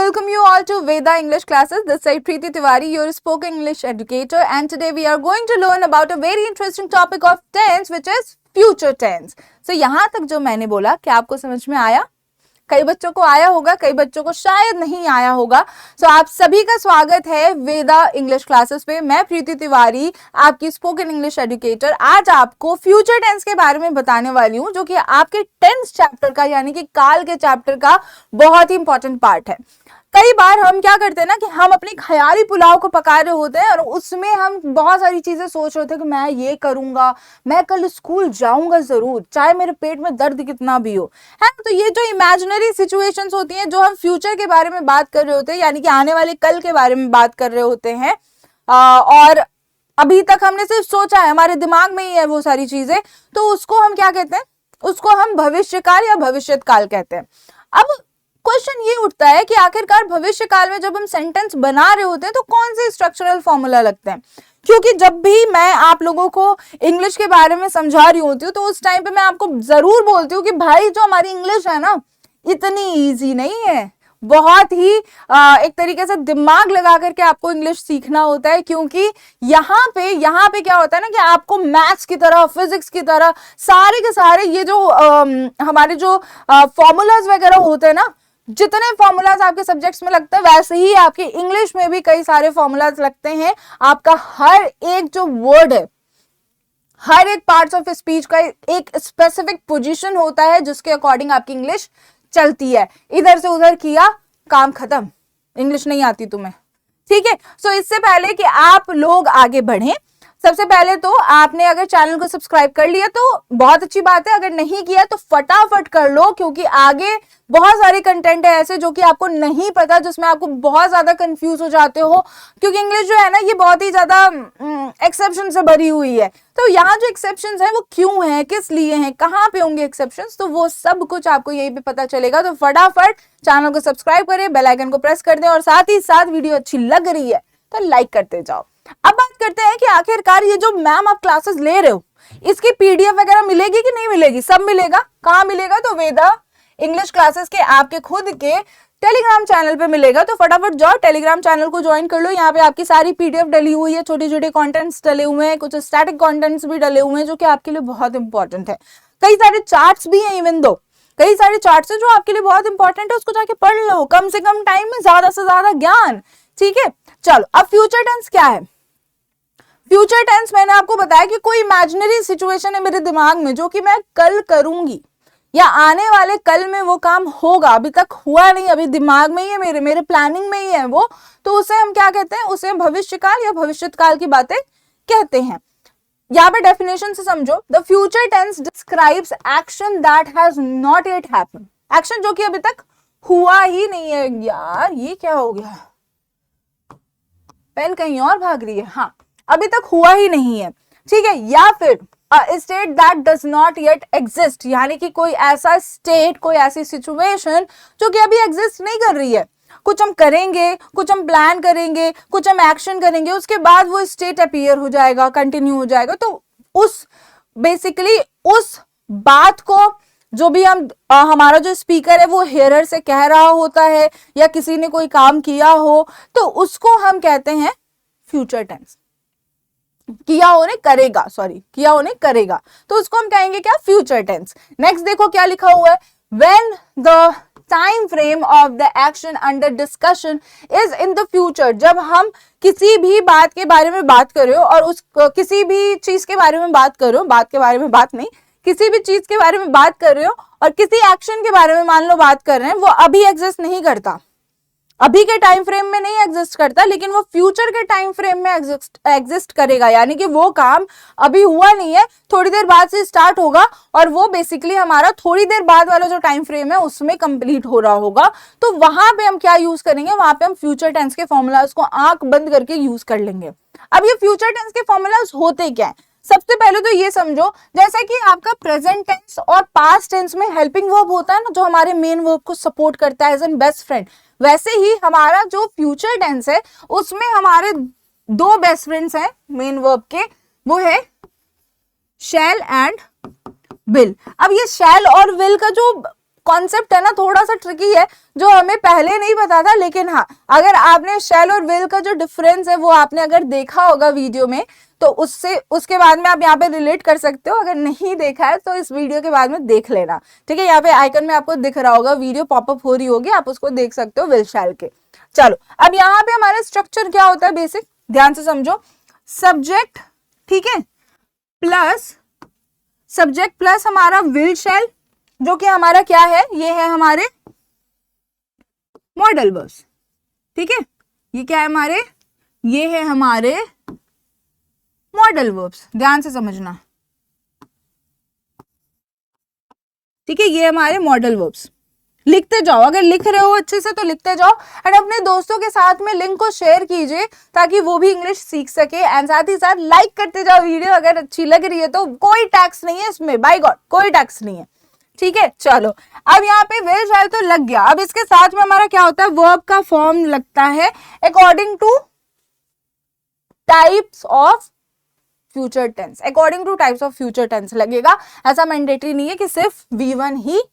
welcome you all to Veda English classes. This is Preeti Tiwari, your spoken English educator, and today we are going to learn about a very interesting topic of tense, which is future tense. So यहाँ तक जो मैंने बोला, क्या आपको समझ में आया? कई बच्चों को आया होगा, कई बच्चों को शायद नहीं आया होगा. सो आप सभी का स्वागत है वेदा इंग्लिश क्लासेस पे. मैं प्रीति तिवारी, आपकी स्पोकन इंग्लिश एजुकेटर. आज आपको फ्यूचर टेंस के बारे में बताने वाली हूँ, जो कि आपके टेंस चैप्टर का यानी कि काल के चैप्टर का बहुत ही इंपॉर्टेंट पार्ट है. कई बार हम क्या करते हैं ना कि हम अपनी ख्याली पुलाव को पका रहे होते हैं और उसमें हम बहुत सारी चीजें सोच रहे होते हैं कि मैं ये करूंगा, मैं कल स्कूल जाऊंगा जरूर, चाहे मेरे पेट में दर्द कितना भी हो, है. तो ये जो इमेजिनरी सिचुएशंस होती हैं, जो हम फ्यूचर के बारे में बात कर रहे होते हैं, यानी कि आने वाले कल के बारे में बात कर रहे होते हैं, और अभी तक हमने सिर्फ सोचा है, हमारे दिमाग में ही है वो सारी चीजें, तो उसको हम क्या कहते हैं? उसको हम भविष्यकाल या भविष्यकाल कहते हैं. अब क्वेश्चन ये उठता है कि आखिरकार भविष्य काल में जब हम सेंटेंस बना रहे होते हैं तो कौन से स्ट्रक्चरल फॉर्मूला लगते हैं. क्योंकि जब भी मैं आप लोगों को इंग्लिश के बारे में समझा रही होती हूँ तो उस टाइम पे मैं आपको जरूर बोलती हूँ कि भाई जो हमारी इंग्लिश है ना, इतनी इजी नहीं है. बहुत ही एक तरीके से दिमाग लगा करके आपको इंग्लिश सीखना होता है, क्योंकि यहाँ पे क्या होता है ना कि आपको मैथ्स की तरह, फिजिक्स की तरह सारे के सारे ये जो हमारे जो फॉर्मूलाज वगैरह होते हैं ना, जितने फॉर्मूलाज आपके सब्जेक्ट्स में लगते हैं वैसे ही आपके इंग्लिश में भी कई सारे फॉर्मूलाज लगते हैं. आपका हर एक जो वर्ड है, हर एक पार्ट्स ऑफ स्पीच का एक स्पेसिफिक पोजीशन होता है जिसके अकॉर्डिंग आपकी इंग्लिश चलती है. इधर से उधर किया, काम खत्म, इंग्लिश नहीं आती तुम्हें. ठीक है. सो इससे पहले कि आप लोग आगे बढ़ें, सबसे पहले तो आपने अगर चैनल को सब्सक्राइब कर लिया तो बहुत अच्छी बात है. अगर नहीं किया तो फटाफट कर लो, क्योंकि आगे बहुत सारे कंटेंट है ऐसे जो कि आपको नहीं पता, जिसमें आपको बहुत ज्यादा कंफ्यूज हो जाते हो, क्योंकि इंग्लिश जो है ना ये बहुत ही ज्यादा एक्सेप्शन से भरी हुई है. तो यहाँ जो एक्सेप्शंस है वो क्यों है, किस लिए हैं, कहाँ पे होंगे एक्सेप्शंस, तो वो सब कुछ आपको यहीं पे पता चलेगा. तो फटाफट चैनल को सब्सक्राइब करें, बेल आइकन को प्रेस कर दें, और साथ ही साथ वीडियो अच्छी लग रही है तो लाइक करते जाओ. अब बात करते हैं कि आखिरकार ये जो मैम आप क्लासेस ले रहे हो, इसकी पीडीएफ वगैरह मिलेगी कि नहीं मिलेगी? सब मिलेगा. कहाँ मिलेगा? तो वेदा इंग्लिश क्लासेस के आपके खुद के टेलीग्राम चैनल पे मिलेगा. तो फटाफट जाओ, टेलीग्राम चैनल को ज्वाइन कर लो. यहाँ पे आपकी सारी पीडीएफ डली हुई है, छोटे छोटे कंटेंट्स डले हुए हैं, कुछ स्टैटिक कंटेंट्स भी डले हुए हैं जो कि आपके लिए बहुत इंपॉर्टेंट है. कई सारे चार्ट्स भी हैं, इवन दो कई सारे चार्ट्स हैं जो आपके लिए बहुत इंपॉर्टेंट है. उसको जाके पढ़ लो, कम से कम टाइम में ज्यादा से ज्यादा ज्ञान. ठीक है. चलो, अब फ्यूचर टेंस क्या है? फ्यूचर टेंस मैंने आपको बताया कि कोई इमेजिनरी सिचुएशन है मेरे दिमाग में जो कि मैं कल करूंगी या आने वाले कल में वो काम होगा, अभी तक हुआ नहीं, अभी दिमाग में ही है, मेरे प्लानिंग में ही है वो, तो उसे हम क्या कहते हैं? उसे भविष्यकाल या भविष्यकाल की बातें कहते हैं. यहाँ पे डेफिनेशन से समझो. The future tense describes action that has not yet happened. Action जो कि अभी तक हुआ ही नहीं है. यार ये क्या हो गया, पेन कहीं और भाग रही है. हाँ, अभी तक हुआ ही नहीं है. ठीक है. या फिर state that does not yet exist, यानी कि कोई ऐसा स्टेट, कोई ऐसी सिचुएशन जो कि अभी एग्जिस्ट नहीं कर रही है. कुछ हम करेंगे, कुछ हम प्लान करेंगे, कुछ हम एक्शन करेंगे, उसके बाद वो स्टेट अपीयर हो जाएगा, कंटिन्यू हो जाएगा. तो उस बेसिकली उस बात को जो भी हम हमारा जो स्पीकर है वो हेयर से कह रहा होता है, या किसी ने कोई काम किया हो, तो उसको हम कहते हैं फ्यूचर टेंस. किया होने करेगा, किया होने करेगा, तो उसको हम कहेंगे क्या? Future tense. नेक्स्ट देखो क्या लिखा हुआ है. When the time frame of the action under discussion is in the future. जब हम किसी भी बात के बारे में बात कर रहे हो, और उस किसी भी चीज के बारे में बात कर रहे हो, बात के बारे में बात नहीं, किसी भी चीज के बारे में बात कर रहे हो, और किसी एक्शन के बारे में मान लो बात कर रहे हैं, वो अभी एग्जिस्ट नहीं करता, अभी के टाइम फ्रेम में नहीं एग्जिस्ट करता, लेकिन वो फ्यूचर के टाइम फ्रेम में एग्जिस्ट करेगा. यानी कि वो काम अभी हुआ नहीं है, थोड़ी देर बाद से स्टार्ट होगा, और वो बेसिकली हमारा थोड़ी देर बाद वाला जो टाइम फ्रेम है उसमें कंप्लीट हो रहा होगा. तो वहां पे हम क्या यूज करेंगे? वहां पे हम फ्यूचर टेंस के फॉर्मूलाज को आंख बंद करके यूज कर लेंगे. अब ये फ्यूचर टेंस के फॉर्मूलाज होते क्या है? सबसे पहले तो ये समझो, जैसा कि आपका प्रेजेंट टेंस और पास्ट टेंस में हेल्पिंग वर्ब होता है ना, जो हमारे मेन वर्ब को सपोर्ट करता है एज एन बेस्ट फ्रेंड, वैसे ही हमारा जो फ्यूचर टेंस है उसमें हमारे दो बेस्ट फ्रेंड्स हैं मेन वर्ब के, वो है शैल एंड विल. अब ये शैल और विल का जो कॉन्सेप्ट है ना थोड़ा सा ट्रिकी है, जो हमें पहले नहीं पता था, लेकिन हाँ अगर आपने शैल और विल का जो डिफरेंस है वो आपने अगर देखा होगा वीडियो में, तो उससे उसके बाद में आप यहाँ पे रिलेट कर सकते हो। अगर नहीं देखा है तो इस वीडियो के बाद में देख लेना, ठीक है। यहाँ पे आइकन में आपको दिख रहा होगा, वीडियो पॉपअप हो रही होगी, आप उसको देख सकते हो विल शैल के। चलो अब यहाँ पे हमारा स्ट्रक्चर क्या होता है बेसिक, ध्यान से समझो। सब्जेक्ट, ठीक है, प्लस सब्जेक्ट प्लस हमारा विल शैल, जो कि हमारा क्या है, ये है हमारे मॉडल वर्ब्स, ठीक है। ये क्या है हमारे, ये है हमारे मॉडल वर्ब्स, ध्यान से समझना, ठीक है। ये हमारे मॉडल वर्ब्स, लिखते जाओ, अगर लिख रहे हो अच्छे से तो लिखते जाओ, एंड अपने दोस्तों के साथ में लिंक को शेयर कीजिए ताकि वो भी इंग्लिश सीख सके। एंड साथ ही साथ लाइक करते जाओ वीडियो, अगर अच्छी लग रही है तो कोई टैक्स नहीं है इसमें, बाय गॉड कोई टैक्स नहीं है, ठीक है। चलो अब यहाँ पे विल शैल तो लग गया, अब इसके साथ में हमारा क्या होता है, वर्ब का फॉर्म लगता है according to types of future tense, according to types of future tense लगेगा, ऐसा मैंडेटरी नहीं है कि सिर्फ V1 ही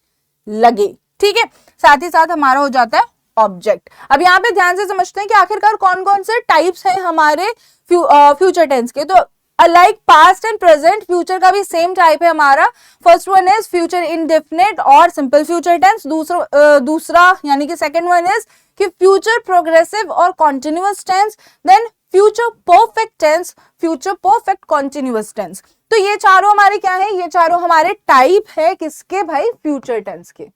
लगे, ठीक है। साथ ही साथ हमारा हो जाता है ऑब्जेक्ट। अब यहाँ पे ध्यान से समझते हैं कि आखिरकार कौन कौन से टाइप्स हैं हमारे फ्यूचर टेंस के। तो alike past and present, future का भी सेम टाइप है हमारा। First one is future indefinite और सिंपल फ्यूचर टेंस, दूसरा यानी कि सेकंड वन इज कि फ्यूचर प्रोग्रेसिव और continuous tense, then future perfect tense, future perfect continuous tense. तो ये चारों हमारे क्या है, ये चारों हमारे टाइप है किसके भाई, फ्यूचर टेंस के।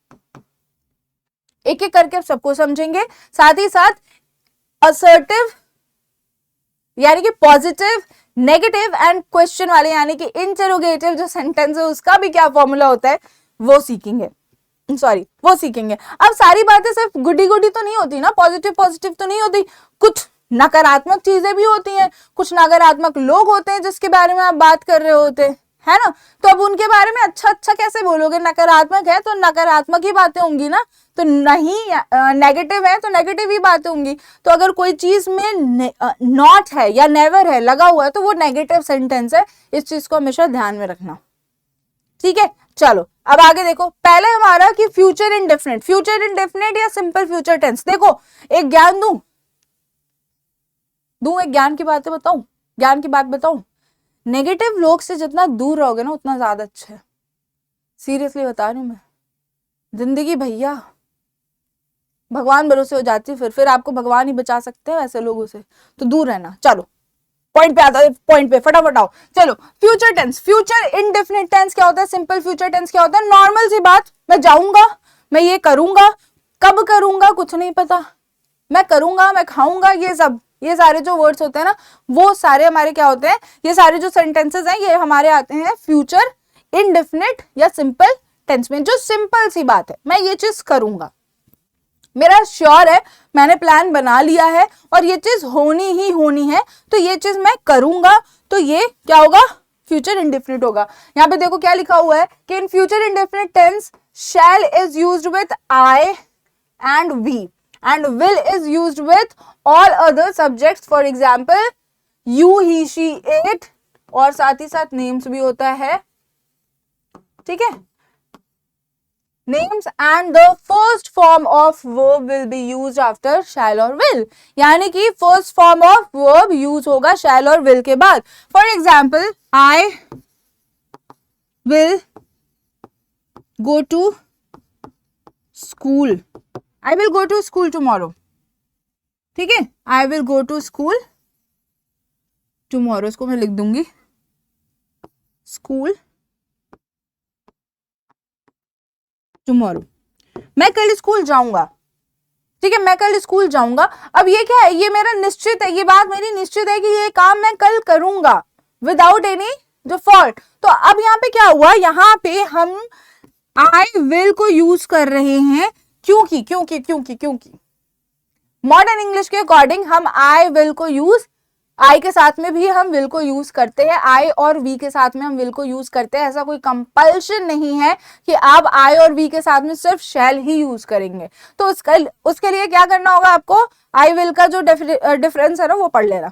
एक एक करके सबको समझेंगे। साथ ही साथ असर्टिव यानी कि पॉजिटिव, नेगेटिव एंड क्वेश्चन वाले यानी कि इंटरोगेटिव जो सेंटेंस है उसका भी क्या फॉर्मूला होता है वो सीखेंगे, वो सीखेंगे। अब सारी बातें सिर्फ गुडी गुडी तो नहीं होती ना, पॉजिटिव पॉजिटिव तो नहीं होती, कुछ नकारात्मक चीजें भी होती हैं, कुछ नकारात्मक लोग होते हैं जिसके बारे में आप बात कर रहे होते है ना। तो अब उनके बारे में अच्छा अच्छा कैसे बोलोगे, नकारात्मक है तो नकारात्मक ही बातें होंगी ना, तो नहीं नेगेटिव है तो नेगेटिव ही बातें होंगी। तो अगर कोई चीज में नॉट है या नेवर है लगा हुआ है तो वो नेगेटिव सेंटेंस है, इस चीज को हमेशा ध्यान में रखना, ठीक है। चलो अब आगे देखो, पहले हमारा कि फ्यूचर इंडेफिनिट या सिंपल फ्यूचर टेंस। देखो एक ज्ञान दूं एक ज्ञान की बातें बताऊं, ज्ञान की बात बताऊं, नेगेटिव लोग से जितना दूर रहोगे ना उतना ज्यादा अच्छा है, सीरियसली बता रही हूं मैं। जिंदगी भैया भगवान भरोसे हो जाती है, फिर आपको भगवान ही बचा सकते हैं वैसे लोगों से, तो दूर रहना। चलो पॉइंट पे आता है, पॉइंट पे फटाफट आओ। चलो future tense, future indefinite tense क्या होता है, सिंपल फ्यूचर टेंस क्या होता है, नॉर्मल सी बात, मैं जाऊंगा, मैं ये करूंगा, कब करूंगा कुछ नहीं पता, मैं करूंगा, मैं खाऊंगा, ये सारे जो वर्ड्स होते हैं ना वो सारे हमारे क्या होते हैं, ये सारे जो सेंटेंसेस हैं ये हमारे आते हैं फ्यूचर इंडेफिनिट या सिंपल टेंस में। जो सिंपल सी बात है, मैं ये चीज करूंगा, मेरा श्योर है, मैंने प्लान बना लिया है और ये चीज होनी ही होनी है, तो ये चीज मैं करूंगा, तो ये क्या होगा, फ्यूचर इंडेफिनिट होगा। यहाँ पे देखो क्या लिखा हुआ है कि in future indefinite tense shall is used with I and we and will is used with all other subjects, for example you, he, she, it, और साथ ही साथ names भी होता है, ठीक है, names, and the first form of verb will be used after shall or will, यानी कि first form of verb use होगा shall और will के बाद। for example I will go to school, I will go to school tomorrow, ठीक है, I will go to school tomorrow, इसको मैं लिख दूंगी school tomorrow, मैं कल स्कूल जाऊंगा, ठीक है, मैं कल स्कूल जाऊंगा। अब ये क्या है, ये मेरा निश्चित है, ये बात मेरी निश्चित है कि ये काम मैं कल करूंगा विदाउट एनी डिफॉल्ट। तो अब यहाँ पे क्या हुआ, यहाँ पे हम I will को यूज कर रहे हैं, क्योंकि मॉडर्न इंग्लिश के अकॉर्डिंग हम आई विल को यूज, आई के साथ में भी हम विल को यूज करते हैं, आई और वी के साथ में हम विल को यूज करते हैं। ऐसा कोई कंपल्शन नहीं है कि आप आई और वी के साथ में सिर्फ शैल ही यूज करेंगे। तो उसके लिए क्या करना होगा आपको, आई विल का जो डिफरेंस है ना वो पढ़ लेना,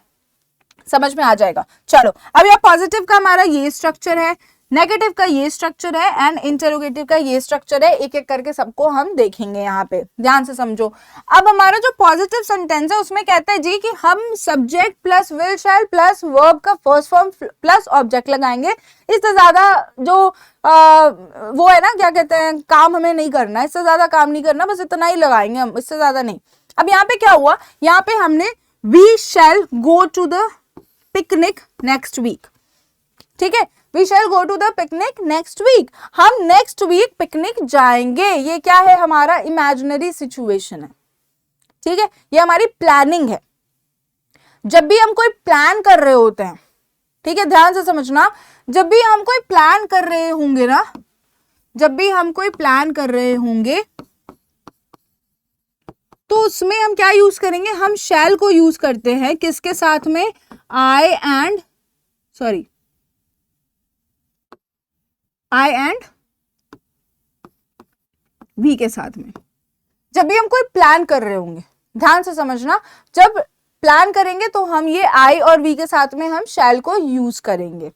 समझ में आ जाएगा। चलो अब यह पॉजिटिव का हमारा ये स्ट्रक्चर है, नेगेटिव का ये स्ट्रक्चर है एंड इंटरोगेटिव का ये स्ट्रक्चर है, एक एक करके सबको हम देखेंगे यहाँ पे, ध्यान से समझो। अब हमारा जो पॉजिटिव सेंटेंस है उसमें कहता है जी कि हम subject plus will shell plus verb का फर्स्ट फॉर्म प्लस ऑब्जेक्ट लगाएंगे, इससे ज्यादा जो वो है ना क्या कहते हैं, काम हमें नहीं करना है, इससे ज्यादा काम नहीं करना, बस इतना ही लगाएंगे हम, इससे ज्यादा नहीं। अब यहाँ पे क्या हुआ, यहाँ पे हमने we shall go to the picnic next week, ठीक है, we shall go to the picnic next week, हम नेक्स्ट वीक पिकनिक जाएंगे। ये क्या है, हमारा इमेजिनरी सिचुएशन है, ठीक है, ये हमारी प्लानिंग है। जब भी हम कोई प्लान कर रहे होते हैं, ठीक है, ध्यान से समझना, जब भी हम कोई प्लान कर रहे होंगे ना, जब भी हम कोई प्लान कर रहे होंगे तो उसमें हम क्या यूज करेंगे, हम शैल को यूज करते हैं किसके साथ में, आई एंड वी के साथ में। जब भी हम कोई प्लान कर रहे होंगे, ध्यान से समझना, जब प्लान करेंगे तो हम ये आई और वी के साथ में हम शैल को यूज करेंगे,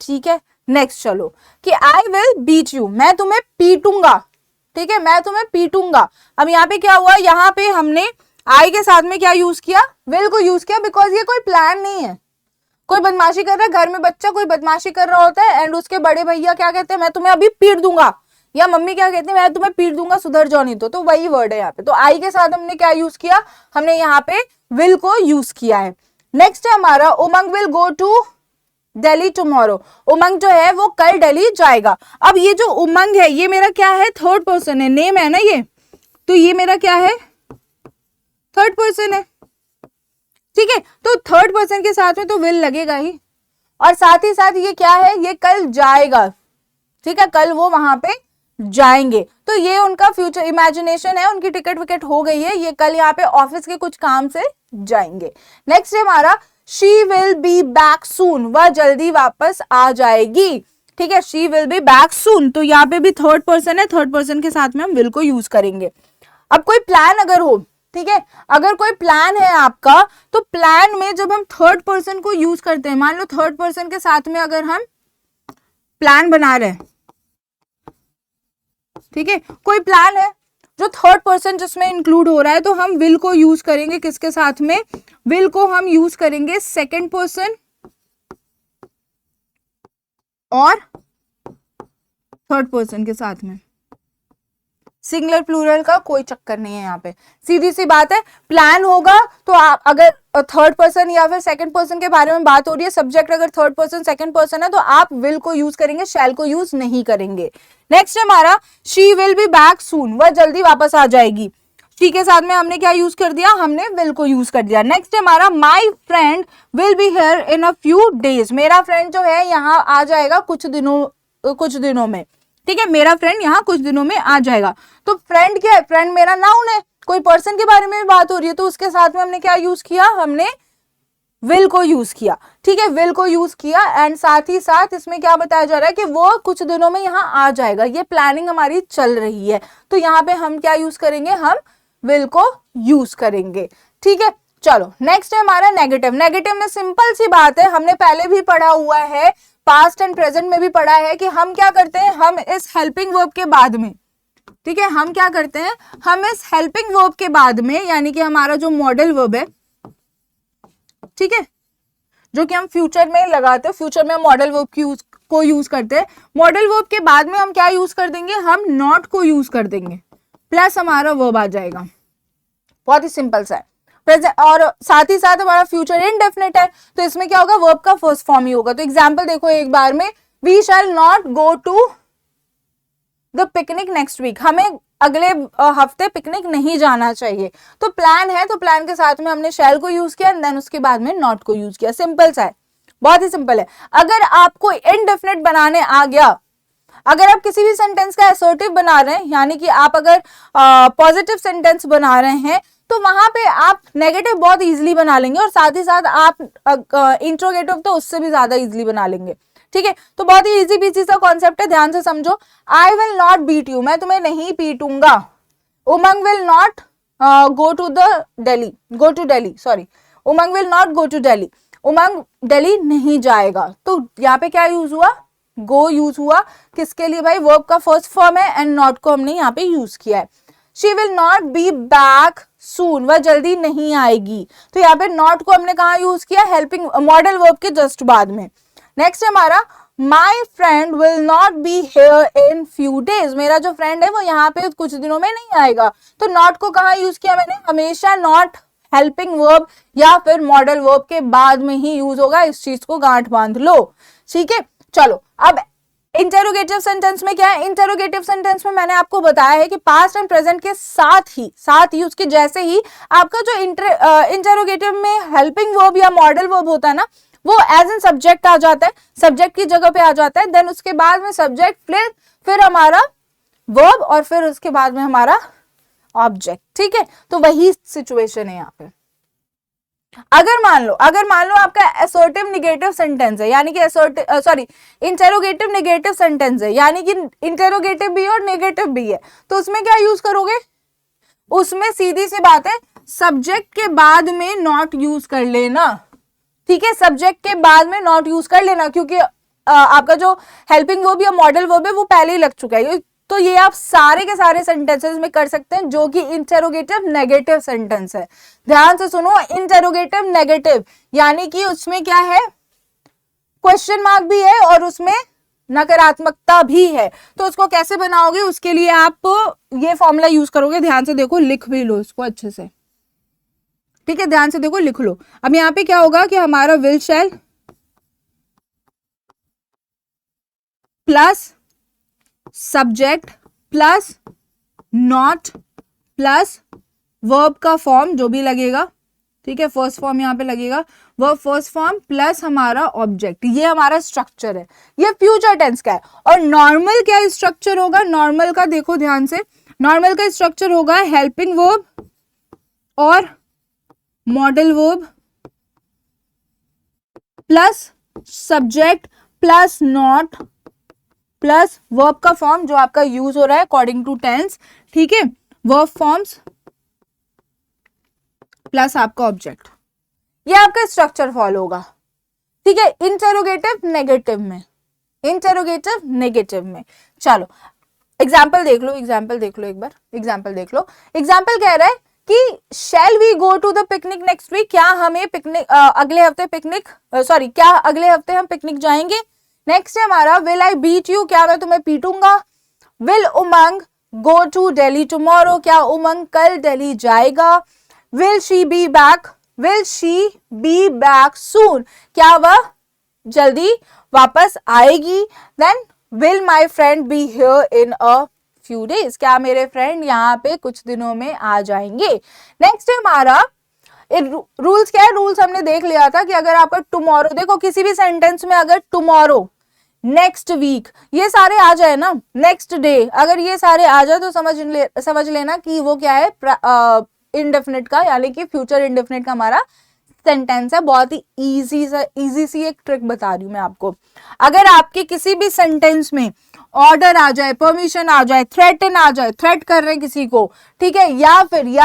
ठीक है। नेक्स्ट चलो कि आई विल बीट यू, मैं तुम्हें पीटूंगा, ठीक है, मैं तुम्हें पीटूंगा। अब यहाँ पे क्या हुआ, यहाँ पे हमने आई के साथ में क्या यूज किया, विल को यूज किया, बिकॉज ये कोई प्लान नहीं है। कोई बदमाशी कर रहा है, घर में बच्चा कोई बदमाशी कर रहा होता है एंड उसके बड़े भैया क्या कहते हैं, मैं तुम्हें अभी पीट दूंगा, या मम्मी क्या कहती है, मैं तुम्हें पीट दूंगा, सुधर जाओ नहीं तो वही वर्ड है यहाँ पे। तो आई के साथ हमने क्या यूज किया, हमने यहाँ पे विल को यूज किया है। नेक्स्ट है हमारा Umang will go to Delhi tomorrow, Umang जो है वो कल दिल्ली जाएगा। अब ये जो उमंग है ये मेरा क्या है, थर्ड पर्सन है, नेम है ना ये, तो ये मेरा क्या है, थर्ड पर्सन है, ठीक है। तो थर्ड पर्सन के साथ में तो विल लगेगा ही, और साथ ही साथ ये क्या है, ये कल जाएगा, ठीक है, कल वो वहां पे जाएंगे, तो ये उनका फ्यूचर इमेजिनेशन है, उनकी टिकट विकेट हो गई है, ये कल यहाँ पे ऑफिस के कुछ काम से जाएंगे। नेक्स्ट है हमारा शी विल बी बैक सून, वह जल्दी वापस आ जाएगी, ठीक है, शी विल बी बैक सून, तो यहाँ पे भी थर्ड पर्सन है, थर्ड पर्सन के साथ में हम विल को यूज करेंगे। अब कोई प्लान अगर हो, ठीक है, अगर कोई प्लान है आपका, तो प्लान में जब हम थर्ड पर्सन को यूज करते हैं, मान लो थर्ड पर्सन के साथ में अगर हम प्लान बना रहे हैं, ठीक है, कोई प्लान है जो थर्ड पर्सन जिसमें इंक्लूड हो रहा है, तो हम विल को यूज करेंगे किसके साथ में, विल को हम यूज करेंगे सेकंड पर्सन और थर्ड पर्सन के साथ में। सिंगुलर प्लूरल का कोई चक्कर नहीं है यहाँ पे, सीधी सी बात है। प्लान होगा तो आप अगर थर्ड पर्सन या फिर सेकंड पर्सन के बारे में बात हो रही है, सब्जेक्ट अगर थर्ड पर्सन सेकंड पर्सन है, तो आप विल को यूज करेंगे, शैल को यूज नहीं करेंगे। नेक्स्ट है हमारा शी विल बी बैक सून, वह जल्दी वापस आ जाएगी, शी के साथ में हमने क्या यूज कर दिया, हमने विल को यूज कर दिया। नेक्स्ट है हमारा my friend will be here in a few days, मेरा फ्रेंड जो है यहाँ आ जाएगा कुछ दिनों में, ठीक है, मेरा फ्रेंड यहाँ कुछ दिनों में आ जाएगा। तो फ्रेंड क्या है, फ्रेंड मेरा नाउन है, कोई पर्सन के बारे में भी बात हो रही है, तो उसके साथ में हमने क्या यूज किया, हमने विल को यूज किया, ठीक है, विल को यूज किया एंड साथ ही साथ इसमें क्या बताया जा रहा है कि वो कुछ दिनों में यहाँ आ जाएगा, ये प्लानिंग हमारी चल रही है, तो यहाँ पे हम क्या यूज करेंगे, हम विल को यूज करेंगे, ठीक है। चलो नेक्स्ट है हमारा नेगेटिव। नेगेटिव में सिंपल सी बात है, हमने पहले भी पढ़ा हुआ है, पास्ट एंड प्रेजेंट में भी पढ़ा है कि हम क्या करते हैं, हम इस हेल्पिंग वर्ब के बाद में, ठीक है, हम क्या करते हैं, हम इस हेल्पिंग वर्ब के बाद में, यानी कि हमारा जो मॉडल वर्ब है, ठीक है, जो कि हम फ्यूचर में लगाते हैं, फ्यूचर में हम मॉडल वर्ब को यूज करते हैं, मॉडल वर्ब के बाद में हम क्या यूज कर देंगे, हम नॉट को यूज कर देंगे, प्लस हमारा वर्ब आ जाएगा, बहुत ही सिंपल सा है। प्रेजेंट और साथ ही साथ हमारा फ्यूचर इनडेफिनिट है, तो इसमें क्या होगा, वर्ब का फर्स्ट फॉर्म ही होगा। तो एग्जांपल देखो एक बार में, we shall not go to the picnic next week, हमें अगले हफ्ते पिकनिक नहीं जाना चाहिए। तो प्लान है, तो प्लान के साथ में हमने शैल को यूज किया, देन उसके बाद में नॉट को यूज किया, सिंपल सा है, बहुत ही सिंपल है। अगर आपको इनडेफिनिट बनाने आ गया, अगर आप किसी भी सेंटेंस का असर्टिव बना रहे हैं, यानी कि आप अगर पॉजिटिव सेंटेंस बना रहे हैं, तो वहां पे आप नेगेटिव बहुत इजीली बना लेंगे, और साथ ही साथ आप इंट्रोगेटिव तो उससे भी ज्यादा इजीली बना लेंगे, ठीक है। तो बहुत ही इजी पीसी सा कॉन्सेप्ट है, ध्यान से समझो। I will not beat you, मैं तुम्हें नहीं पीटूंगा। Umang will not go to Delhi, sorry, Umang will not go to Delhi, Umang Delhi नहीं जाएगा। तो यहाँ पे क्या यूज हुआ, गो यूज हुआ किसके लिए भाई, वर्ब का फर्स्ट फॉर्म है, एंड नॉट को हमने यहाँ पे यूज किया है। She will not be back सून, वह जल्दी नहीं आएगी, तो यहाँ पे नॉट को हमने कहा यूज किया, हेल्पिंग मॉडल वर्ब के जस्ट बाद में। नेक्स्ट है हमारा my friend will not be here in few days, मेरा जो फ्रेंड है वो यहाँ पे कुछ दिनों में नहीं आएगा, तो नॉट को कहाँ यूज किया मैंने, हमेशा नॉट हेल्पिंग वर्ब या फिर मॉडल वर्ब के बाद में ही यूज होगा, इस चीज को गांठ बांध लो, ठीक है। चलो अब इंटेरोगेटिव सेंटेंस में क्या है, इंटेरोगेटिव सेंटेंस में मैंने आपको बताया है कि पास्ट एंड प्रेजेंट के साथ ही उसके जैसे ही आपका जो इंटेरोगेटिव में हेल्पिंग वर्ब या मॉडल वर्ब होता है ना, वो एज एन सब्जेक्ट आ जाता है, सब्जेक्ट की जगह पे आ जाता है, देन उसके बाद में सब्जेक्ट फिर हमारा वर्ब और फिर उसके बाद में हमारा ऑब्जेक्ट, ठीक है। तो वही सिचुएशन है यहाँ पे। अगर मान लो आपका असर्टिव नेगेटिव सेंटेंस है, यानी कि इंटेरोगेटिव नेगेटिव सेंटेंस है, यानी कि इंटेरोगेटिव भी और नेगेटिव भी है, तो उसमें क्या यूज करोगे, उसमें सीधी सी बात है सब्जेक्ट के बाद में नॉट यूज कर लेना, ठीक है, सब्जेक्ट के बाद में नॉट यूज कर लेना, क्योंकि आपका जो हेल्पिंग वर्ब या मॉडल वर्ब है वो पहले ही लग चुका है। तो ये आप सारे के सारे सेंटेंसेस में कर सकते हैं जो कि इंटेरोगेटिव नेगेटिव सेंटेंस है। ध्यान से सुनो, इंटेरोगेटिव नेगेटिव यानी कि उसमें क्या है, क्वेश्चन मार्क भी है और उसमें नकारात्मकता भी है, तो उसको कैसे बनाओगे, उसके लिए आप ये फॉर्मूला यूज करोगे। ध्यान से देखो, लिख भी लो इसको अच्छे से, ठीक है, ध्यान से देखो, लिख लो। अब यहाँ पे क्या होगा कि हमारा will shell plus subject plus not plus verb का फॉर्म जो भी लगेगा, ठीक है, फर्स्ट फॉर्म यहाँ पे लगेगा, वर्ब फर्स्ट फॉर्म प्लस हमारा ऑब्जेक्ट, ये हमारा स्ट्रक्चर है। ये फ्यूचर टेंस का है। और नॉर्मल क्या स्ट्रक्चर होगा, नॉर्मल का देखो ध्यान से, नॉर्मल का स्ट्रक्चर होगा हेल्पिंग वर्ब और modal verb plus subject plus not plus verb का फॉर्म जो आपका यूज हो रहा है अकॉर्डिंग टू टेंस, ठीक है, वर्ब फॉर्म्स प्लस आपका ऑब्जेक्ट, ये आपका स्ट्रक्चर फॉलो होगा, ठीक है, इंटेरोगेटिव नेगेटिव में, इंटेरोगेटिव नेगेटिव में। चलो एग्जाम्पल देख लो, एग्जाम्पल देख लो, एक बार एग्जाम्पल देख लो। एग्जाम्पल कह रहा है कि shall we go to the picnic next week, क्या हमें पिकनिक अगले हफ्ते पिकनिक क्या अगले हफ्ते हम पिकनिक जाएंगे। नेक्स्ट है हमारा विल आई बीट यू, क्या मैं तुम्हें पीटूंगा। Will Umang go to Delhi tomorrow, क्या उमंग कल दिल्ली जाएगा। Will she be back, will she be back soon, क्या वह जल्दी वापस आएगी। Then will my friend be here in a few days, क्या मेरे फ्रेंड यहाँ पे कुछ दिनों में आ जाएंगे। नेक्स्ट है हमारा रूल्स, क्या है, रूल्स हमने देख लिया था कि अगर आपका टुमारो, देखो किसी भी सेंटेंस में अगर टुमारो, नेक्स्ट वीक, ये सारे आ जाए ना, नेक्स्ट डे, अगर ये सारे आ जाए तो समझ लेना कि वो क्या है, इंडेफिनिट का, यानी कि फ्यूचर इंडेफिनिट का हमारा सेंटेंस है। बहुत ही इजी सी एक ट्रिक बता रही हूं मैं आपको। अगर आपके किसी भी सेंटेंस में ऑर्डर आ जाए, परमिशन आ जाए, थ्रेटन आ जाए, थ्रेट कर रहे किसी को, ठीक है, या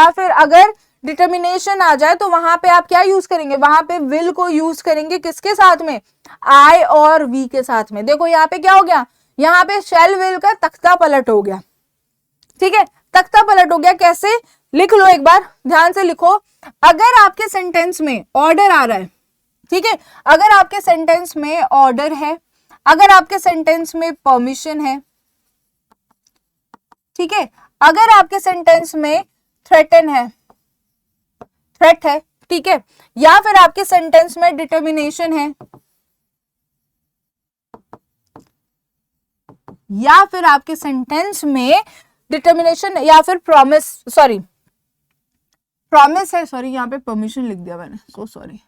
फिर अगर डिटर्मिनेशन आ जाए, तो वहां पे आप क्या यूज करेंगे, वहां पे विल को यूज करेंगे, किसके साथ में, आई और वी के साथ में। देखो यहाँ पे क्या हो गया, यहाँ पे शैल विल का तख्ता पलट हो गया, ठीक है, तख्ता पलट हो गया। कैसे, लिख लो एक बार, ध्यान से लिखो। अगर आपके सेंटेंस में ऑर्डर आ रहा है, ठीक है, अगर आपके सेंटेंस में ऑर्डर है, अगर आपके सेंटेंस में परमिशन है, ठीक है, अगर आपके सेंटेंस में थ्रेटन है, थ्रेट है, ठीक है, या फिर आपके सेंटेंस में डिटर्मिनेशन है, या फिर आपके सेंटेंस में डिटर्मिनेशन या फिर प्रॉमिस है, सॉरी यहाँ पे परमिशन लिख दिया मैंने, सो सॉरी,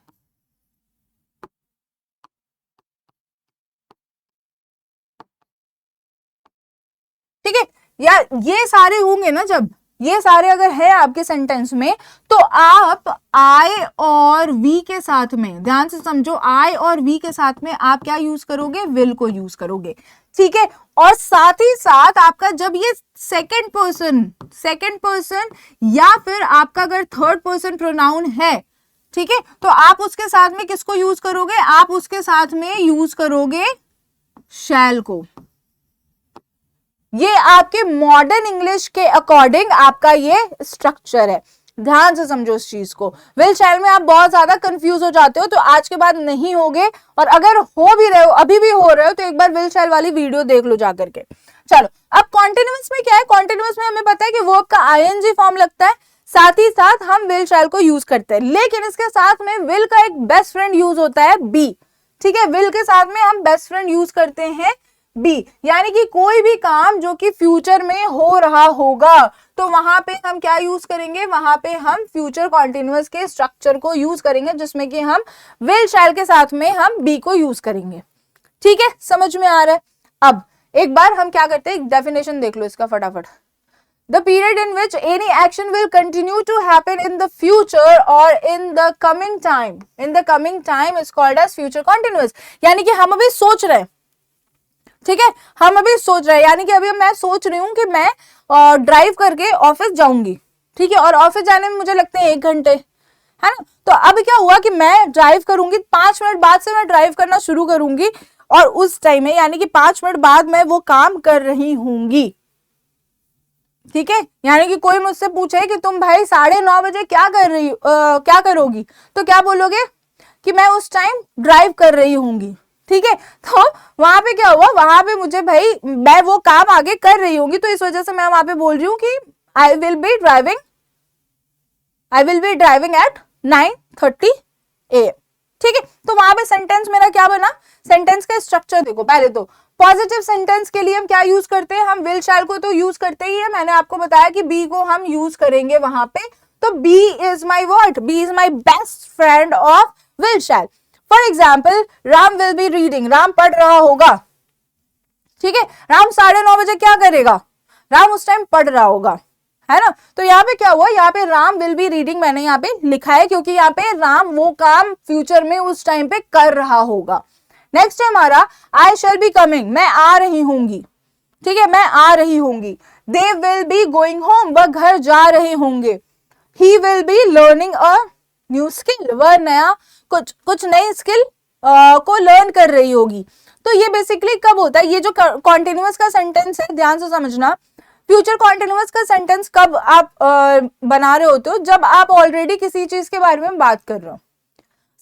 ठीक है, या ये सारे होंगे ना, जब ये सारे अगर है आपके सेंटेंस में, तो आप आई और वी के साथ में, ध्यान से समझो, आई और वी के साथ में आप क्या यूज करोगे, विल को यूज करोगे, ठीक है। और साथ ही साथ आपका जब ये सेकंड पर्सन या फिर आपका अगर थर्ड पर्सन प्रोनाउन है, ठीक है, तो आप उसके साथ में किसको यूज करोगे, आप उसके साथ में यूज करोगे शैल को। ये आपके मॉडर्न इंग्लिश के अकॉर्डिंग आपका ये स्ट्रक्चर है, ध्यान से समझो इस चीज को। विल शैल में आप बहुत ज्यादा कंफ्यूज हो जाते हो, तो आज के बाद नहीं होगे, और अगर हो भी रहे हो, अभी भी हो रहे हो, तो एक बार विल शैल वाली वीडियो देख लो जाकर के। चलो, अब कॉन्टिन्यूअस में क्या है, कॉन्टिन्यूअस में हमें पता है कि वर्ब का आईएनजी फॉर्म लगता है, साथ ही साथ हम विल शैल को यूज करते हैं, लेकिन इसके साथ में विल का एक बेस्ट फ्रेंड यूज होता है बी। ठीक है, विल के साथ में हम बेस्ट फ्रेंड यूज करते हैं बी, यानी कि कोई भी काम जो कि फ्यूचर में हो रहा होगा, तो वहां पे हम क्या यूज करेंगे, वहां पे हम फ्यूचर कॉन्टिन्यूअस के स्ट्रक्चर को यूज करेंगे, जिसमें कि हम विल शैल के साथ में हम बी को यूज करेंगे। ठीक है, समझ में आ रहा है। अब एक बार हम क्या करते हैं, डेफिनेशन देख लो इसका फटाफट। The period in which any action will continue to happen in the future or in the coming time. In the coming time is called as future continuous. यानी कि हम अभी सोच रहे हैं, ठीक है, हम अभी सोच रहे हैं, यानी कि अभी मैं सोच रही हूँ कि मैं ड्राइव करके ऑफिस जाऊंगी, ठीक है, और ऑफिस जाने में मुझे लगते हैं 1 घंटे, है ना। तो अब क्या हुआ कि मैं ड्राइव करूंगी, 5 मिनट बाद से मैं ड्राइव करना शुरू करूंगी, और उस टाइम में यानी कि 5 मिनट बाद मैं वो काम कर रही हूंगी। ठीक है, यानी कि कोई मुझसे पूछे कि तुम भाई 9:30 बजे क्या कर रही क्या करोगी, तो क्या बोलोगे कि मैं उस टाइम ड्राइव कर रही होंगी। ठीक है, तो वहां पे क्या हुआ, वहां पे मुझे भाई मैं वो काम आगे कर रही होंगी, तो इस वजह से मैं वहां पे बोल रही हूँ कि I will be driving eight 9:30 AM। ठीक है, तो वहां पे सेंटेंस मेरा क्या बना, सेंटेंस का स्ट्रक्चर देखो। पहले तो पॉजिटिव सेंटेंस के लिए हम क्या यूज करते हैं, हम विल शैल को तो यूज करते ही है, मैंने आपको बताया कि बी को हम यूज करेंगे वहां पे, तो B is my what, B is my best friend of will shall. For example, Ram will be reading, Ram पढ़ रहा होगा। ठीक है, राम 9:30 बजे क्या करेगा, राम उस टाइम पढ़ रहा होगा, है ना। तो यहाँ पे क्या हुआ, यहाँ पे राम विल बी रीडिंग मैंने यहाँ पे लिखा है, क्योंकि यहाँ पे राम वो काम फ्यूचर में उस टाइम पे कर रहा होगा। नेक्स्ट है हमारा आई शैल बी कमिंग, मैं आ रही होंगी। ठीक है, मैं आ रही होंगी। They will be going home, वह घर जा रहे होंगे। He will be learning a new skill, वह नया कुछ नई स्किल को लर्न कर रही होगी। तो ये बेसिकली कब होता है, ये जो कॉन्टिन्यूअस का सेंटेंस है, ध्यान से समझना, फ्यूचर कॉन्टिन्यूअस का सेंटेंस कब आप बना रहे होते हो, जब आप ऑलरेडी किसी चीज के बारे में बात कर रहे हो,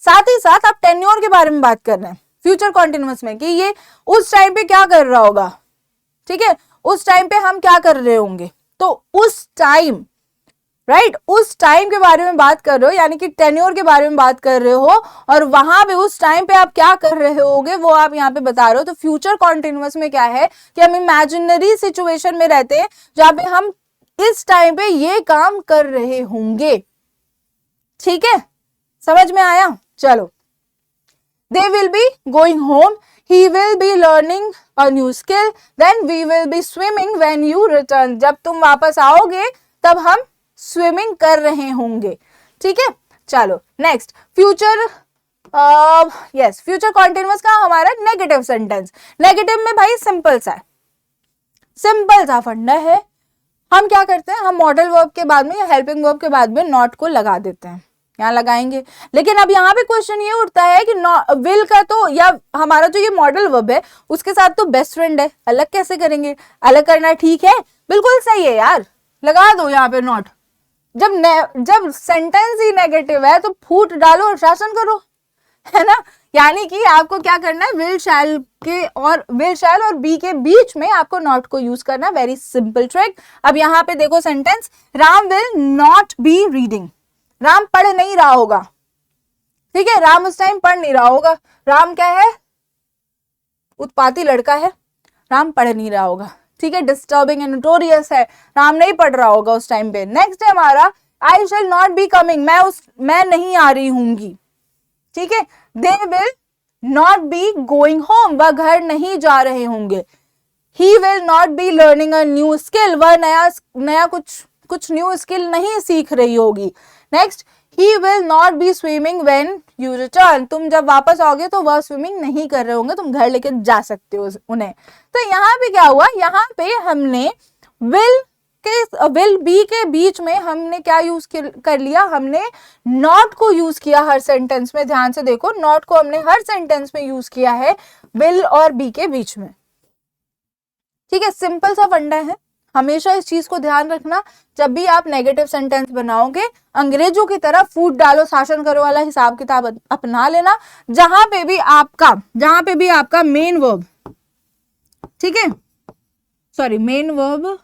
साथ ही साथ आप टेन्योर के बारे में बात कर रहे हैं फ्यूचर कॉन्टिन्यूअस में, कि ये उस टाइम पे क्या कर रहा होगा। ठीक है, उस टाइम पे हम क्या कर रहे होंगे, तो उस टाइम, राइट, उस टाइम के बारे में बात कर रहे हो, यानी कि टेन्योर के बारे में बात कर रहे हो, और वहां पे उस टाइम पे आप क्या कर रहे होगे वो आप यहाँ पे बता रहे हो। तो फ्यूचर कॉन्टिन्यूअस में क्या है कि हम इमेजिनरी सिचुएशन में रहते हैं, जहां पे हम इस टाइम पे ये काम कर रहे होंगे। ठीक है, समझ में आया। चलो, they will be going home, he will be learning a new skill, then we will be swimming when you return, जब तुम वापस आओगे तब हम स्विमिंग कर रहे होंगे। ठीक है, चलो next, future yes, future continuous का हमारा नेगेटिव सेंटेंस। नेगेटिव में भाई सिंपल सा फंडा है, हम क्या करते हैं, हम मॉडल वर्ब के बाद में या हेल्पिंग वर्ब के बाद में नॉट को लगा देते हैं, यहाँ लगाएंगे। लेकिन अब यहाँ पे क्वेश्चन ये उठता है कि विल का तो, या हमारा जो ये मॉडल वर्ब है उसके साथ तो बेस्ट फ्रेंड है, अलग कैसे करेंगे, अलग करना ठीक है, बिल्कुल सही है यार, लगा दो यहाँ पे नॉट। जब सेंटेंस ही नेगेटिव है तो फूट डालो और शासन करो, है ना। यानी कि आपको क्या करना है, विल शैल और बी के बीच में आपको नॉट को यूज करना, वेरी सिंपल ट्रिक। अब यहाँ पे देखो sentence, Ram will not be reading, Ram पढ़ नहीं रहा होगा। ठीक है, राम उस टाइम पढ़ नहीं रहा होगा, राम क्या है, उत्पाती लड़का है, राम पढ़ नहीं रहा होगा। ठीक है, डिस्टर्बिंग एंड नोटोरियस है, राम नहीं पढ़ रहा होगा उस टाइम पे। नेक्स्ट है हमारा आई शैल नॉट बी कमिंग, मैं नहीं आ रही होंगी। ठीक है, दे will not be going home, वह घर नहीं जा रहे होंगे। ही will not be learning a new skill, वह नया कुछ न्यू स्किल नहीं सीख रही होगी। Next, he will not be swimming when you return, तुम जब वापस आओगे तो वह स्विमिंग नहीं कर रहे होंगे, तुम घर लेके जा सकते हो उन्हें। तो यहाँ पे क्या हुआ, यहाँ पे हमने विल के विल बी के बीच में हमने क्या यूज कर लिया, हमने नॉट को यूज किया हर सेंटेंस में। ध्यान से देखो, नॉट को हमने हर सेंटेंस में यूज किया है विल और बी के बीच में। ठीक है, सिंपल सा फंडा है, हमेशा इस चीज को ध्यान रखना। जब भी आप नेगेटिव सेंटेंस बनाओगे, अंग्रेजों की तरह फूट डालो शासन करो वाला हिसाब किताब अपना लेना। जहां पे भी आपका मेन वर्ब, ठीक है, सॉरी मेन वर्ब,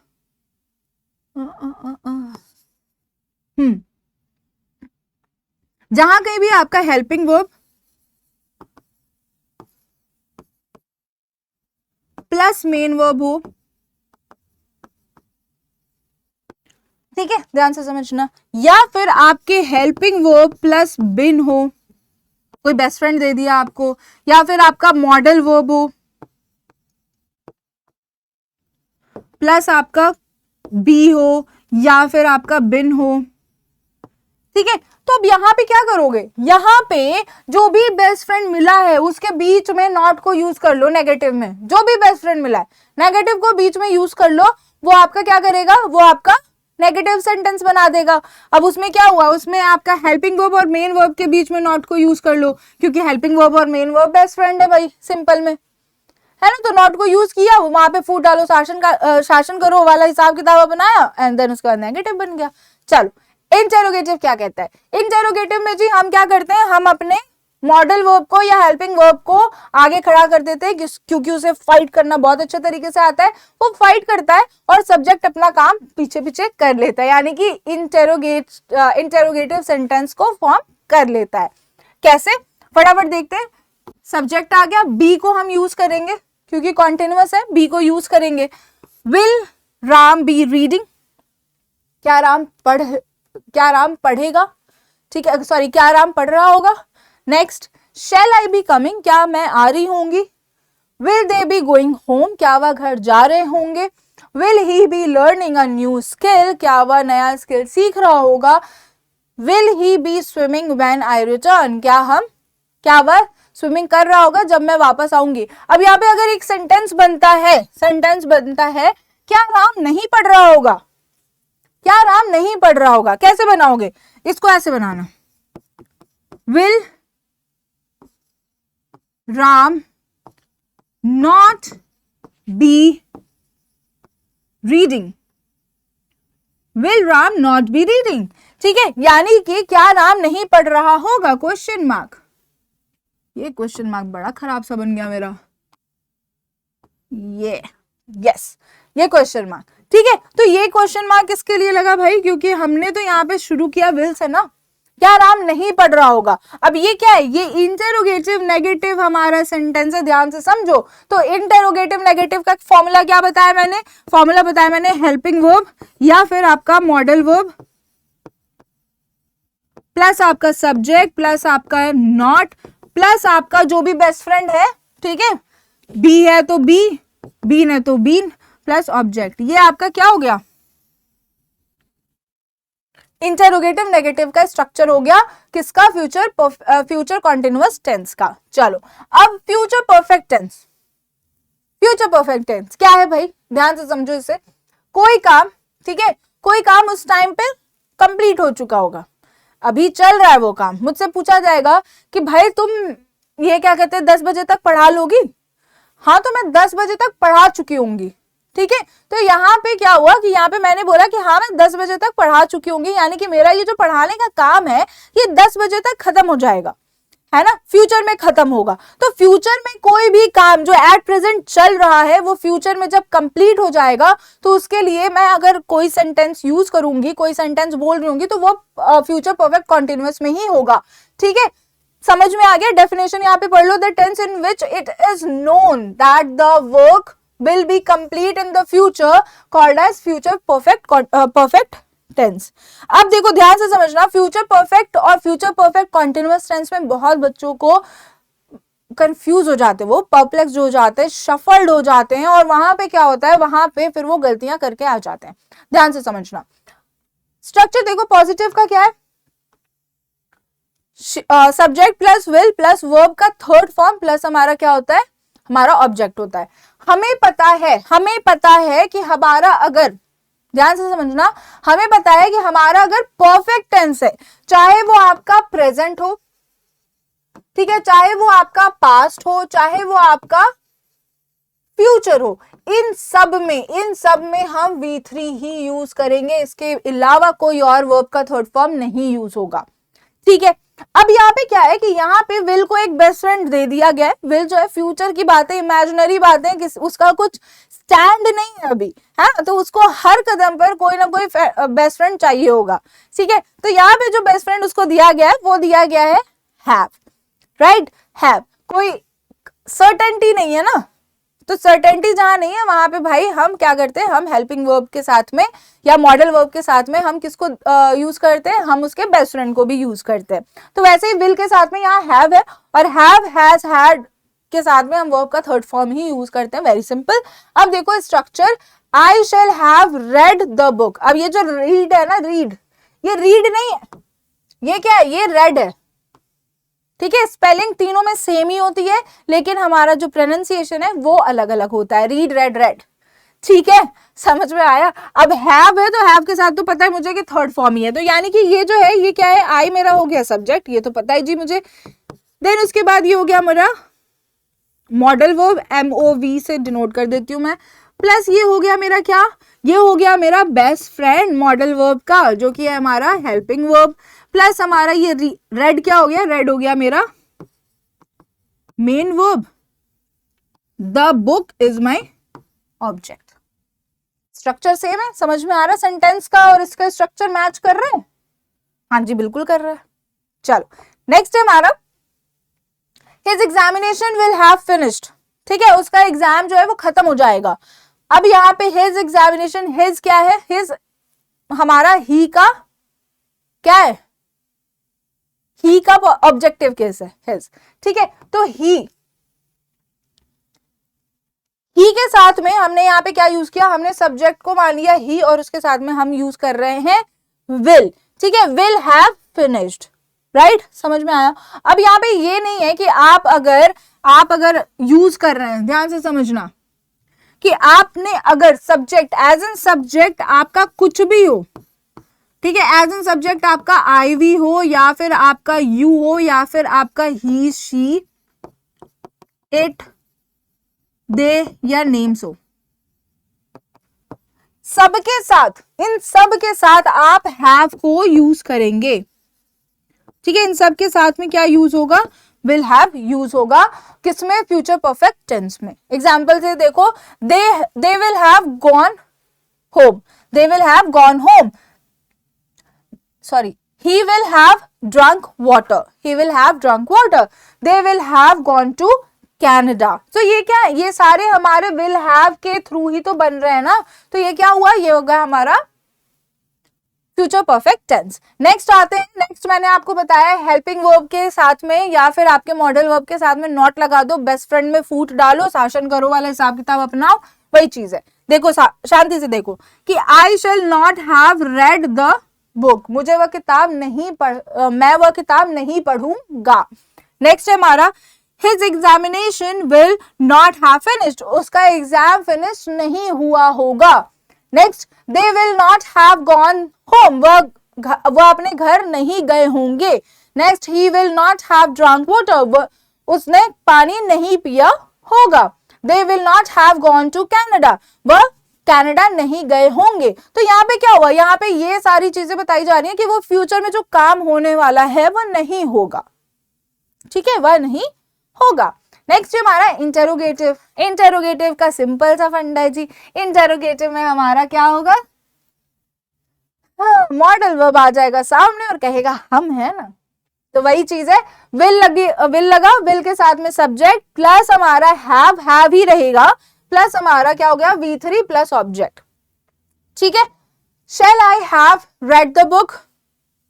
जहां कहीं भी आपका helping verb plus main verb हो, ठीक है, ध्यान से समझना, या फिर आपके हेल्पिंग वर्ब प्लस बिन हो, कोई बेस्ट फ्रेंड दे दिया आपको, या फिर आपका मॉडल वर्ब हो प्लस आपका बी हो, या फिर आपका बिन हो, ठीक है। तो अब यहां पे क्या करोगे, यहां पे जो भी बेस्ट फ्रेंड मिला है उसके बीच में नॉट को यूज कर लो। नेगेटिव में जो भी बेस्ट फ्रेंड मिला है, नेगेटिव को बीच में यूज कर लो, वो आपका क्या करेगा, वो आपका नेगेटिव सेंटेंस बना देगा। अब उसमें क्या हुआ, उसमें आपका हेल्पिंग वर्ब और मेन वर्ब के बीच में नॉट को यूज कर लो, क्योंकि हेल्पिंग वर्ब और मेन वर्ब बेस्ट फ्रेंड है भाई, सिंपल में, है ना। तो नॉट को यूज किया, वहां पे फूट डालो शासन करो वाला हिसाब किताब बनाया, एंड देन उसके बाद नेगेटिव बन गया। चलो, इंटेरोगेटिव क्या कहता है, इंटेरोगेटिव में जी हम क्या करते हैं, हम अपने मॉडल वर्ब को या हेल्पिंग वर्ब को आगे खड़ा कर देते हैं, क्योंकि उसे फाइट करना बहुत अच्छे तरीके से आता है। वो फाइट करता है और सब्जेक्ट अपना काम पीछे पीछे कर लेता है, यानी कि इंटेरोगेटिव सेंटेंस को फॉर्म कर लेता है। कैसे, फटाफट देखते हैं। सब्जेक्ट आ गया, बी को हम यूज करेंगे क्योंकि कॉन्टिन्यूअस है, बी को यूज करेंगे। विल राम बी रीडिंग, क्या राम पढ़ेगा, ठीक है, सॉरी क्या राम पढ़ रहा होगा। Next, shall I be coming, क्या मैं आ रही होंगी। Will they be going home, क्या वह घर जा रहे होंगे। Will he be learning a new skill, क्या वह नया स्किल सीख रहा होगा। Will he be swimming when I return, क्या वह स्विमिंग कर रहा होगा जब मैं वापस आऊंगी। अब यहाँ पे अगर एक सेंटेंस बनता है, क्या राम नहीं पढ़ रहा होगा, क्या राम नहीं पढ़ रहा होगा, कैसे बनाओगे, इसको ऐसे बनाना, will Ram not be reading, will Ram not be reading, ठीक है, यानी कि क्या राम नहीं पढ़ रहा होगा, क्वेश्चन मार्क। ये क्वेश्चन मार्क बड़ा खराब सा बन गया मेरा, ये क्वेश्चन मार्क, ठीक है। तो ये क्वेश्चन मार्क किसके लिए लगा भाई, क्योंकि हमने तो यहाँ पे शुरू किया विल से ना, क्या राम नहीं पढ़ रहा होगा। अब ये क्या है, ये इंटेरोगेटिव नेगेटिव हमारा सेंटेंस है, ध्यान से समझो। तो इंटेरोगेटिव नेगेटिव का फॉर्मूला क्या बताया मैंने, हेल्पिंग वर्ब या फिर आपका मॉडल वर्ब प्लस आपका सब्जेक्ट प्लस आपका नॉट प्लस आपका जो भी बेस्ट फ्रेंड है, ठीक है, बी है तो बीन है तो बीन प्लस ऑब्जेक्ट। ये आपका क्या हो गया, इंटेरोगेटिव नेगेटिव का स्ट्रक्चर हो गया, किसका, फ्यूचर कॉन्टिन्यूअस टेंस का। चलो, अब फ्यूचर परफेक्ट टेंस क्या है भाई, ध्यान से समझो इसे। कोई काम, ठीक है, कोई काम उस टाइम पे कंप्लीट हो चुका होगा, अभी चल रहा है वो काम। मुझसे पूछा जाएगा कि भाई तुम ये क्या कहते हैं 10 बजे तक पढ़ा लोगी, हाँ तो मैं 10 बजे तक पढ़ा चुकी होंगी, ठीक है। तो यहाँ पे क्या हुआ कि यहाँ पे मैंने बोला कि हाँ मैं 10 बजे तक पढ़ा चुकी होंगी, यानी कि मेरा ये जो पढ़ाने का काम है ये 10 बजे तक खत्म हो जाएगा, है ना, फ्यूचर में खत्म होगा। तो फ्यूचर में कोई भी काम जो एट प्रेजेंट चल रहा है वो फ्यूचर में जब कंप्लीट हो जाएगा तो उसके लिए मैं अगर कोई सेंटेंस यूज करूंगी, कोई सेंटेंस बोल रही होंगी, तो वो फ्यूचर परफेक्ट कॉन्टिन्यूअस में ही होगा, ठीक है। समझ में आ गया, डेफिनेशन यहाँ पे पढ़ लो, the tense in which it is known that the work will be complete in the future called as future perfect tense। अब देखो ध्यान से समझना, फ्यूचर परफेक्ट और फ्यूचर परफेक्ट कॉन्टिन्यूअस टेंस में बहुत बच्चों को कंफ्यूज हो जाते हैं, वो परप्लेक्स हो जाते हैं, शफल्ड हो जाते हैं, और वहां पे क्या होता है, वहां पे फिर वो गलतियां करके आ जाते हैं। ध्यान से समझना, स्ट्रक्चर देखो, पॉजिटिव का क्या है, subject plus will plus verb का थर्ड फॉर्म प्लस हमारा क्या होता है, हमारा ऑब्जेक्ट होता है। हमें पता है कि हमारा अगर, ध्यान से समझना, हमें पता है कि हमारा अगर परफेक्ट टेंस है, चाहे वो आपका प्रेजेंट हो, ठीक है, चाहे वो आपका पास्ट हो, चाहे वो आपका फ्यूचर हो, इन सब में हम V3 ही यूज करेंगे, इसके अलावा कोई और वर्ब का थर्ड फॉर्म नहीं यूज होगा, ठीक है। अब यहाँ पे क्या है कि यहाँ पे विल को एक बेस्ट फ्रेंड दे दिया गया है। विल जो है फ्यूचर की बातें, इमेजिनरी बातें, उसका कुछ स्टैंड नहीं है अभी, है, तो उसको हर कदम पर कोई ना कोई बेस्ट फ्रेंड चाहिए होगा, ठीक है। तो यहाँ पे जो बेस्ट फ्रेंड उसको दिया गया है वो दिया गया है हैव, राइट, हैव। कोई सर्टेनिटी नहीं है ना, तो सर्टेनिटी जहां नहीं है वहां पे भाई हम क्या करते हैं, हम हेल्पिंग वर्ब के साथ में या मॉडल वर्ब के साथ में हम किसको यूज करते हैं, हम उसके बेस्ट फ्रेंड को भी यूज करते हैं। तो वैसे ही विल के साथ में यहाँ हैव है, और हैव, हैज, हैड के साथ में हम वर्ब का थर्ड फॉर्म ही यूज करते हैं, वेरी सिंपल। अब देखो structure, I shall have read the book. अब ये जो रीड है ना, रीड, ये रीड नहीं है, ये क्या है, ये रेड है, ठीक है। स्पेलिंग तीनों में सेम ही होती है, लेकिन हमारा जो प्रोनाउंसिएशन है वो अलग अलग होता है, रीड, रेड, रेड, ठीक है, समझ में आया। अब हैव है, तो हैव के साथ तो पता है मुझे कि थर्ड फॉर्म ही है, तो यानी कि ये जो है ये क्या है, आई मेरा हो गया सब्जेक्ट, ये तो पता है जी मुझे। देन उसके बाद ये हो गया मेरा मॉडल वर्ब, MOV से डिनोट कर देती हूँ मैं, प्लस ये हो गया मेरा क्या, ये हो गया मेरा बेस्ट फ्रेंड मॉडल वर्ब का, जो कि है हमारा हेल्पिंग वर्ब, प्लस हमारा ये रेड क्या हो गया, रेड हो गया मेरा main verb, the book is my object. Structure same है, समझ में आ रहा है सेंटेंस का, और इसका स्ट्रक्चर मैच कर रहे हैं, हाँ जी बिल्कुल कर रहा है। चलो नेक्स्ट है हमारा his examination will have finished, ठीक है, उसका एग्जाम जो है वो खत्म हो जाएगा। अब यहाँ पे हिज एग्जामिनेशन, हिज क्या है, हिज हमारा ही का क्या है, ही का ऑब्जेक्टिव केस है हिज, ठीक है। तो ही के साथ में हमने यहाँ पे क्या यूज किया, हमने सब्जेक्ट को मान लिया ही, और उसके साथ में हम यूज कर रहे हैं विल, ठीक है, विल हैव फिनिश्ड, राइट, समझ में आया। अब यहाँ पे ये नहीं है कि आप अगर यूज कर रहे हैं, ध्यान से समझना, कि आपने अगर सब्जेक्ट एज एन सब्जेक्ट आपका कुछ भी हो, ठीक है, एज एन सब्जेक्ट आपका आईवी हो, या फिर आपका यू हो, या फिर आपका ही, शी, इट, दे या नेम्स हो, सबके साथ, इन सब के साथ आप हैव को यूज करेंगे, ठीक है। इन सब के साथ में क्या यूज होगा, विल हैव यूज होगा, किसमें, फ्यूचर परफेक्ट टेंस में। एग्जाम्पल से देखो, they will have gone home, they will have gone home, sorry, he will have drunk water, he will have drunk water, they will have gone to Canada। तो ये क्या है, ये सारे हमारे will have के थ्रू ही तो बन रहे हैं ना, तो ये क्या हुआ, ये होगा हमारा फ्यूचर परफेक्ट टेंस। नेक्स्ट आते हैं, नेक्स्ट मैंने आपको बताया हेल्पिंग वर्ब के साथ में या फिर आपके मॉडल वर्ब के साथ में नॉट लगा दो, बेस्ट फ्रेंड में फूट डालो, शासन करो वाला हिसाब किताब अपनाओ, वही चीज है। देखो शांति से देखो कि I shall not have read the book, मुझे वह किताब नहीं मैं वह किताब नहीं पढ़ूंगा। नेक्स्ट है हमारा his examination will not have finished, उसका एग्जाम फिनिश नहीं हुआ होगा। Next, they will not have gone home, वह अपने घर नहीं गए होंगे। Next, he will not have drunk water, उसने पानी नहीं पिया होगा। They will not have gone to Canada, वह कनाडा नहीं गए होंगे। तो यहाँ पे क्या हुआ, यहाँ पे ये सारी चीजें बताई जा रही है कि वो फ्यूचर में जो काम होने वाला है वह नहीं होगा, ठीक है, वह नहीं होगा। नेक्स्ट हमारा इंटेरोगेटिव। इंटेरोगेटिव का सिंपल सा फंडा है जी। इंटेरोगेटिव में हमारा क्या होगा, मॉडल वर्ब आ जाएगा सामने और कहेगा हम है ना, तो वही चीज है, विल लगा, विल के साथ में सब्जेक्ट प्लस हमारा हैव ही रहेगा, प्लस हमारा क्या हो गया V3 प्लस ऑब्जेक्ट, ठीक है। Shall I have read the book,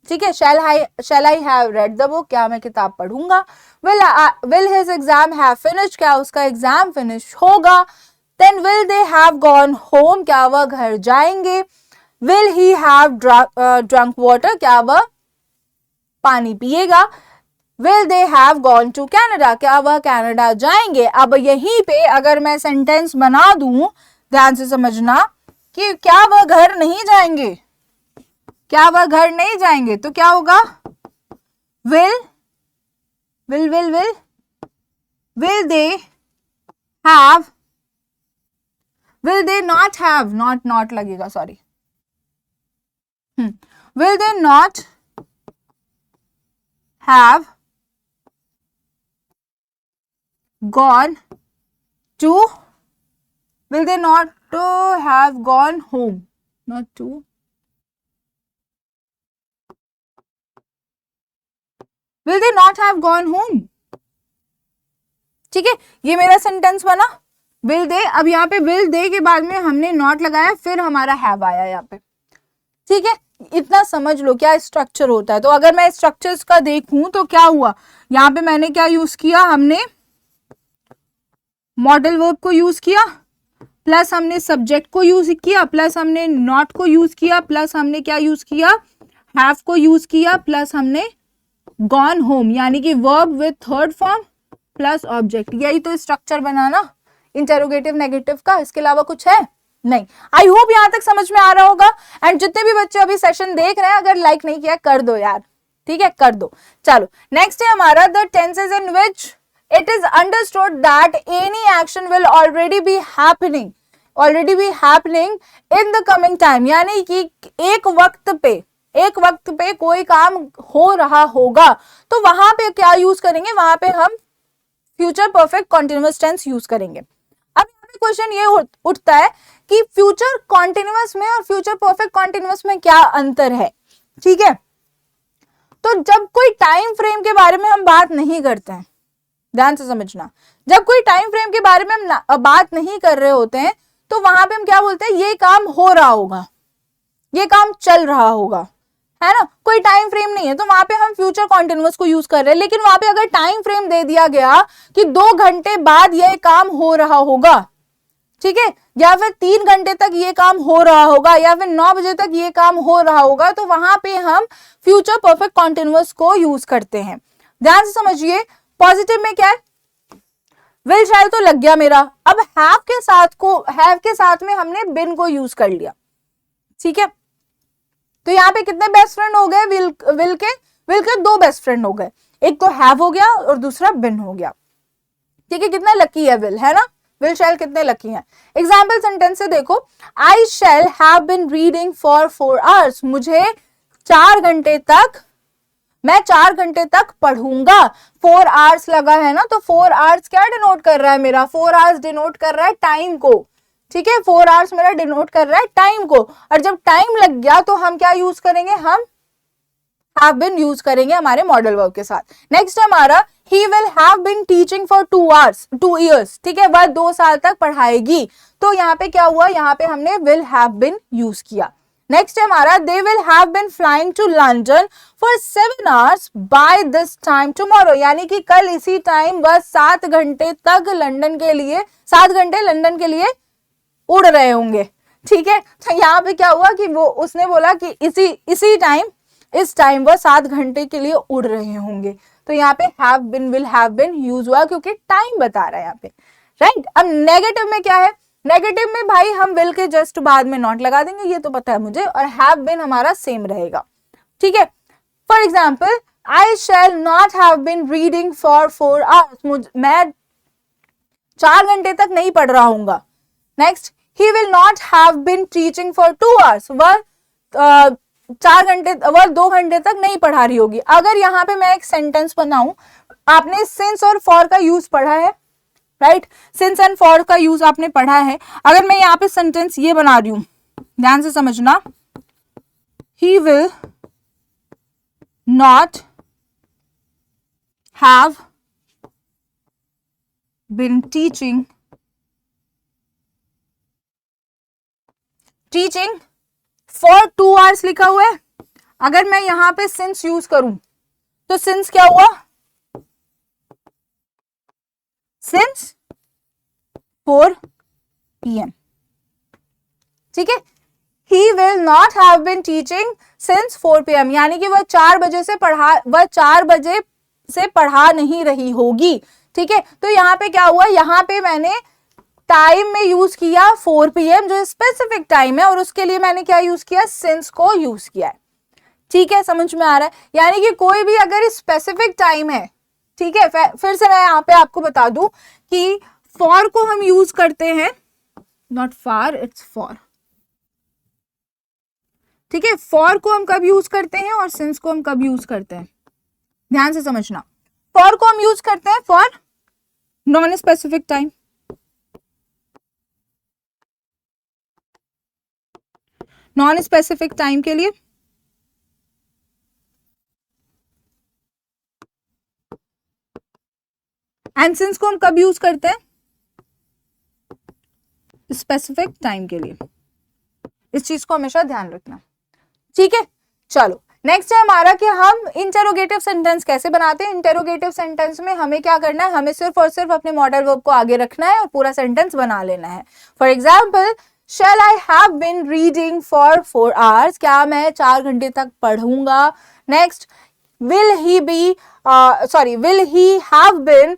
ठीक है, shall I have read the book, क्या मैं किताब पढ़ूंगा। Will his exam have finished, क्या उसका एग्जाम फिनिश होगा। Then will they have gone home, क्या वह घर जाएंगे। Will he have drunk water, क्या वह पानी पिएगा। Will they have gone to Canada, क्या वह कनाडा जाएंगे। अब यहीं पे अगर मैं सेंटेंस बना दूं, ध्यान से समझना कि क्या वह घर नहीं जाएंगे, क्या वह घर नहीं जाएंगे, तो क्या होगा, will they have, will they not have, not लगेगा, sorry, will they not have gone to, will they not have gone home, not to, will they not have gone home, ठीक है, ये मेरा सेंटेंस बना will they। अब यहाँ पे will they के बाद में हमने not लगाया, फिर हमारा have आया यहाँ पे, ठीक है, इतना समझ लो क्या स्ट्रक्चर होता है। तो अगर मैं स्ट्रक्चर्स का देखूं तो क्या हुआ, यहाँ पे मैंने क्या यूज किया, हमने मॉडल वर्ब को यूज किया, प्लस हमने सब्जेक्ट को यूज किया, प्लस हमने नॉट को यूज किया, प्लस हमने क्या यूज किया, हैव को यूज किया, प्लस हमने गॉन होम यानी कि verb with third form plus object. यही तो स्ट्रक्चर बना ना इंटेरोगेटिव नेगेटिव का, इसके अलावा कुछ है नहीं। आई होप यहां तक समझ में आ रहा होगा। एंड जितने भी बच्चे अभी सेशन देख रहे हैं, अगर लाइक नहीं किया कर दो यार, ठीक है, कर दो। चलो नेक्स्ट है हमारा the tenses in which it is understood that any action will already be happening in the coming time, यानी कि एक वक्त पे कोई काम हो रहा होगा, तो वहां पे क्या यूज करेंगे, वहां पे हम future perfect continuous tense use करेंगे। अब यहाँ पे क्वेश्चन ये उठता है कि फ्यूचर कॉन्टिन्यूअस में और फ्यूचर परफेक्ट कॉन्टिन्यूअस में क्या अंतर है, ठीक है। तो जब कोई टाइम फ्रेम के बारे में हम बात नहीं करते हैं, ध्यान से समझना, जब कोई टाइम फ्रेम के बारे में हम बात नहीं कर रहे होते हैं, तो वहां पे हम क्या बोलते हैं, ये काम हो रहा होगा, ये काम चल रहा होगा, है ना, कोई टाइम फ्रेम नहीं है, तो वहां पे हम फ्यूचर कॉन्टिन्यूअस को यूज कर रहे हैं। लेकिन वहां पे अगर टाइम फ्रेम दे दिया गया कि 2 घंटे बाद यह काम हो रहा होगा, ठीक है, या फिर 3 घंटे तक ये काम हो रहा होगा, या फिर 9 बजे तक ये काम हो रहा होगा, तो वहां पे हम फ्यूचर परफेक्ट कॉन्टिन्यूअस को यूज करते हैं। ध्यान से समझिए, पॉजिटिव में क्या है, विल शैल तो लग गया मेरा, अब हैव के साथ में हमने बिन को यूज कर लिया, ठीक है। तो यहाँ पे कितने बेस्ट फ्रेंड हो गए, विल के 2 बेस्ट फ्रेंड हो गए, एक तो हैव हो गया और दूसरा बिन हो गया, ठीक है। कितना लकी है विल, है ना, विल शैल कितने लकी हैं। एग्जाम्पल सेंटेंस से देखो, I shall have been reading for 4 hours, मुझे 4 घंटे तक, मैं 4 घंटे तक पढ़ूंगा। 4 आवर्स लगा है ना, तो 4 आवर्स क्या डिनोट कर रहा है, मेरा 4 आवर्स डिनोट कर रहा है टाइम को, ठीक है, 4 आवर्स मेरा डिनोट कर रहा है टाइम को। और जब टाइम लग गया तो हम क्या यूज करेंगे, हम हैव बीन यूज करेंगे हमारे मॉडल वर्ब के साथ। नेक्स्ट हमारा he will have been teaching for 2 years, ठीक है, वह 2 साल तक पढ़ाएगी। तो यहाँ पे क्या हुआ, यहाँ पे हमने will have been यूज किया। नेक्स्ट है हमारा they will have been flying to London for 7 hours by this time tomorrow, यानी कि कल इसी टाइम वह 7 घंटे तक लंदन के लिए, 7 घंटे लंदन के लिए उड़ रहे होंगे, ठीक है। तो यहाँ पे क्या हुआ कि वो उसने बोला कि इस टाइम वह 7 घंटे के लिए उड़ रहे होंगे। तो यहाँ पे have been will have been use हुआ क्योंकि टाइम बता रहा है यहाँ पे, राइट। अब नेगेटिव में क्या है, नेगेटिव में भाई हम will के जस्ट बाद में नॉट लगा देंगे, ये तो पता है मुझे, और have been हमारा सेम रहेगा, ठीक है। For example I shall not have been reading for 4 hours, मैं 4 घंटे तक नहीं पढ़ रहा हूंगा। Next, he will not have been teaching for 2 hours, वह 2 घंटे तक नहीं पढ़ा रही होगी। अगर यहाँ पे मैं एक सेंटेंस बनाऊं, आपने सिंस और फॉर का यूज पढ़ा है, राइट, सिंस एंड फॉर का यूज आपने पढ़ा है। अगर मैं यहाँ पे सेंटेंस ये बना रही हूं, ध्यान से समझना, he will not have been teaching for 2 hours लिखा हुआ है। अगर मैं यहां पे सिंस यूज करूं तो सिंस क्या हुआ, सिंस 4 PM, ठीक है। he will not have been teaching since 4 PM, यानी कि वह 4 बजे से पढ़ा नहीं रही होगी, ठीक है। तो यहाँ पे क्या हुआ, यहाँ पे मैंने टाइम में यूज किया 4 PM जो स्पेसिफिक टाइम है, और उसके लिए मैंने क्या यूज किया, सिंस को यूज किया है। ठीक है, समझ में आ रहा है। यानी कि कोई भी अगर स्पेसिफिक टाइम है, ठीक है, फिर से मैं यहाँ पे आपको बता दूं कि फॉर को हम यूज करते हैं, नॉट फार, इट्स फॉर। ठीक है, फॉर को हम कब यूज करते हैं और सिंस को हम कब यूज करते हैं, ध्यान से समझना। फॉर को हम यूज करते हैं for non specific time, non specific time के लिए, एंड सिंस को हम कब यूज करते हैं, स्पेसिफिक टाइम के लिए। इस चीज को हमेशा ध्यान रखना। ठीक है, चलो नेक्स्ट है हमारा कि हम इंटेरोगेटिव सेंटेंस कैसे बनाते हैं। इंटेरोगेटिव सेंटेंस में हमें क्या करना है, हमें सिर्फ और सिर्फ अपने मॉडल वर्ब को आगे रखना है और पूरा सेंटेंस बना लेना है। For example, Shall I have been reading for 4 hours? क्या मैं 4 घंटे तक पढ़ूंगा। Next, will he have been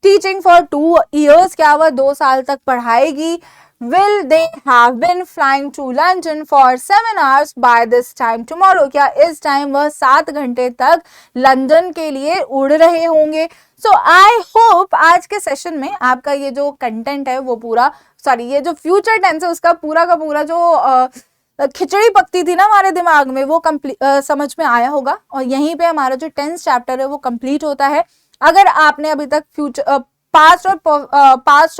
teaching for 2 years? क्या वह 2 साल तक पढ़ाएगी। Will they have been flying to London for 7 hours by this time tomorrow? क्या इस टाइम वह 7 घंटे तक लंदन के लिए उड़ रहे होंगे। सो आई होप आज के सेशन में आपका ये जो कंटेंट है वो पूरा, ये जो फ्यूचर टेंस है उसका पूरा का पूरा जो खिचड़ी पकती थी ना हमारे दिमाग में, वो समझ में आया होगा। और यहीं पे हमारा जो 10th चैप्टर है वो कंप्लीट होता है। अगर आपने अभी तक पास्ट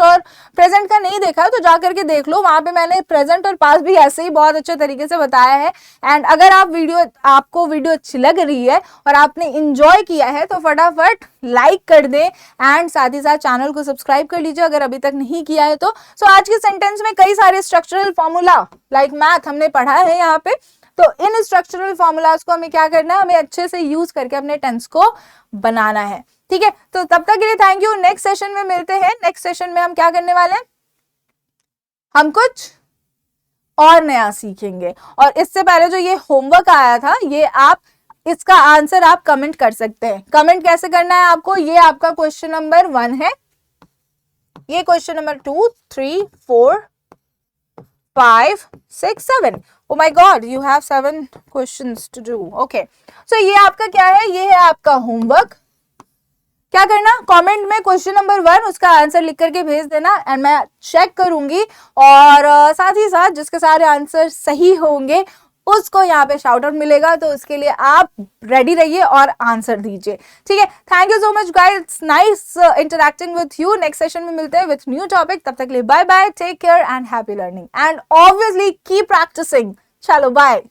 और प्रेजेंट का नहीं देखा है तो जाकर के देख लो, वहां पे मैंने प्रेजेंट और पास्ट भी ऐसे ही बहुत अच्छे तरीके से बताया है। एंड अगर आपको वीडियो अच्छी लग रही है और आपने इंजॉय किया है तो फटाफट लाइक कर दें एंड साथ ही साथ चैनल को सब्सक्राइब कर लीजिए अगर अभी तक नहीं किया है तो। सो आज के सेंटेंस में कई सारे स्ट्रक्चरल फॉर्मूला लाइक मैथ हमने पढ़ा है यहाँ पे, तो इन स्ट्रक्चरल फॉर्मूलाज को हमें क्या करना है, हमें अच्छे से यूज करके अपने टेंस को बनाना है। ठीक है, तो तब तक के लिए थैंक यू। नेक्स्ट सेशन में मिलते हैं। नेक्स्ट सेशन में हम क्या करने वाले हैं, हम कुछ और नया सीखेंगे। और इससे पहले जो ये होमवर्क आया था, ये आप इसका आंसर आप कमेंट कर सकते हैं। कमेंट कैसे करना है आपको, ये आपका क्वेश्चन नंबर 1 है, ये question number 2, 3, 4, 5, 6, 7। Oh my God, you have 7 questions to do. Okay, so ये आपका क्या है, ये है आपका होमवर्क। क्या करना, कमेंट में क्वेश्चन नंबर 1 उसका आंसर लिख करके भेज देना एंड मैं चेक करूंगी, और साथ ही साथ जिसके सारे आंसर सही होंगे उसको यहाँ पे शाउट आउट मिलेगा। तो उसके लिए आप रेडी रहिए और आंसर दीजिए। ठीक है, thank you so much guys, nice interacting with you. Next session में मिलते हैं विथ न्यू टॉपिक। तब तक के लिए bye bye, take care and happy learning and obviously keep practising. चलो बाय।